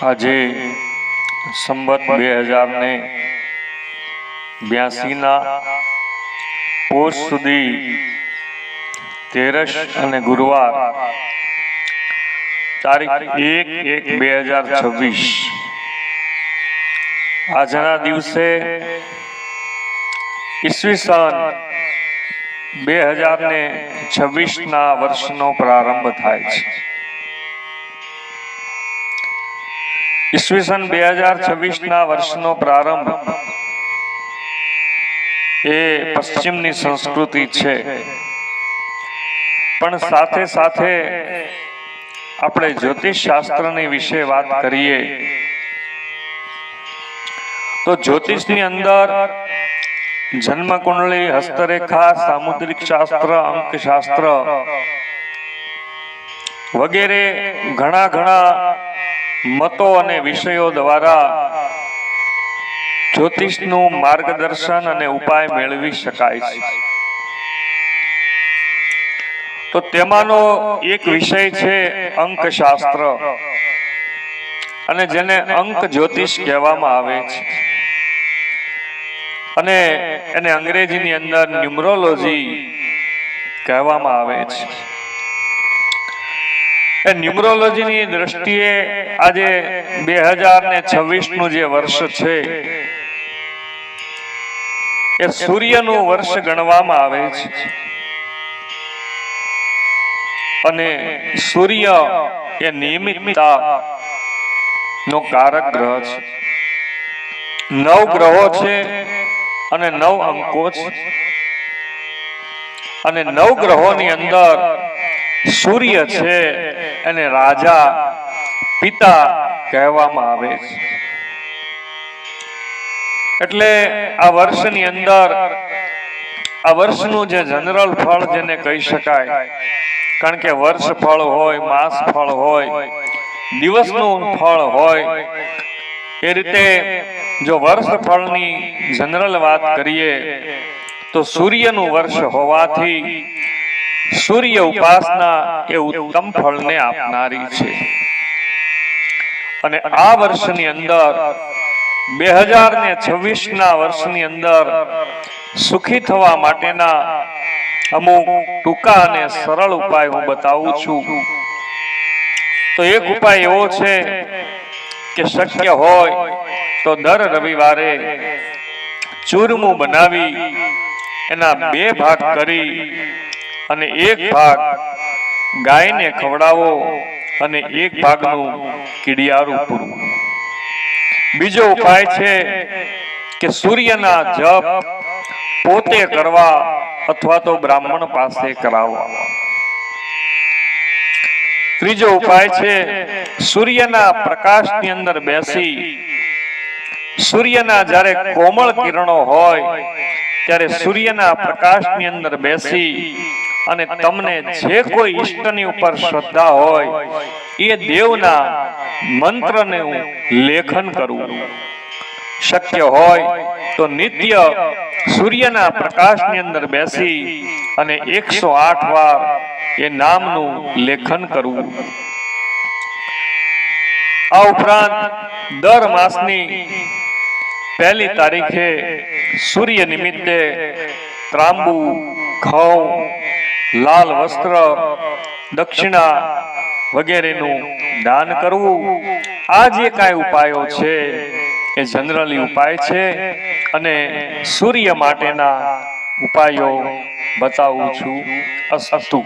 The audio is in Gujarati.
આજે સંવત 2082 પોષ સુધી તેરસ અને ગુરુવાર તારીખ 1/1/2026 આજના દિવસે ઈસવીસન 2026 વર્ષનો પ્રારંભ થાય છે। ઈસવીસન 2026 વર્ષનો પ્રારંભ એ પશ્ચિમની સંસ્કૃતિ છે, પણ સાથે સાથે આપણે જ્યોતિષ શાસ્ત્રની વિશે વાત કરીએ તો જ્યોતિષની અંદર જન્મ કુંડળી, હસ્તરેખા, સામુદ્રિક શાસ્ત્ર, અંક શાસ્ત્ર વગેરે ઘણા મતો અને વિષયો દ્વારા જ્યોતિષનું માર્ગદર્શન અને ઉપાય મેળવી શકાય છે। તો તેમાંનો એક વિષય છે અંકશાસ્ત્ર, અને જેને અંક જ્યોતિષ કહેવામાં આવે છે, અને એને અંગ્રેજીની અંદર ન્યુમરોલોજી કહેવામાં આવે છે। એ ન્યુમરોલોજીની દ્રષ્ટિએ આજે 2026 જે વર્ષ છે એ સૂર્યનું વર્ષ ગણવામાં આવે છે, અને સૂર્ય એ નિયમિતતા નો કારક ગ્રહ છે। 9 ગ્રહો છે અને 9 અંકો છે, અને 9 ગ્રહોની અંદર સૂર્ય છે એને રાજા, પિતા કહેવામાં આવે છે। એટલે આ વર્ષની અંદર આ વર્ષનું જે જનરલ ફળ જેને કહી શકાય, કારણ કે વર્ષ ફળ હોય, માસ ફળ હોય, દિવસનું ફળ હોય, એ રીતે જો વર્ષ ફળની જનરલ વાત કરીએ તો સૂર્યનું વર્ષ હોવાથી સૂર્ય ઉપાસના એ ઉત્તમ ફળને આપનારી છે। અને આ વર્ષની અંદર 2026 વર્ષની અંદર સુખી થવા માટેના અમુક ટૂંકા અને સરળ ઉપાય હું બતાવું છું। તો એક ઉપાય એવો છે કે શક્ય હોય તો દર રવિવારે ચૂરમું બનાવી એના 2 ભાગ કરી અને એક ભાગ ગાયને ખવડાવો અને એક ભાગનું કીડિયારું પૂરવું। બીજો ઉપાય છે કે સૂર્યના જપ પોતે કરવા અથવા તો બ્રાહ્મણ પાસે કરાવવા। ત્રીજો ઉપાય છે સૂર્યના પ્રકાશની અંદર બેસી સૂર્યના જ્યારે કોમળ કિરણો હોય ત્યારે સૂર્યના પ્રકાશની અંદર બેસી અને તમને જે કોઈ ઈષ્ટની ઉપર શ્રદ્ધા હોય એ દેવના મંત્રનું લેખન કરવું। શક્ય હોય તો નિત્ય સૂર્યના પ્રકાશની અંદર બેસી અને 108 વાર એ નામનું લેખન કરવું। આ ઉપરાંત દર માસની 1 તારીખે સૂર્ય નિમિત્તે ત્રાંબુ, ઘઉં, લાલ વસ્ત્ર, દક્ષિણા વગેરેનું દાન કરવું। આ જે કાંઈ ઉપાયો છે એ જનરલી ઉપાય છે, અને સૂર્ય માટેના ઉપાયો બતાવું છું। અસ્તુ।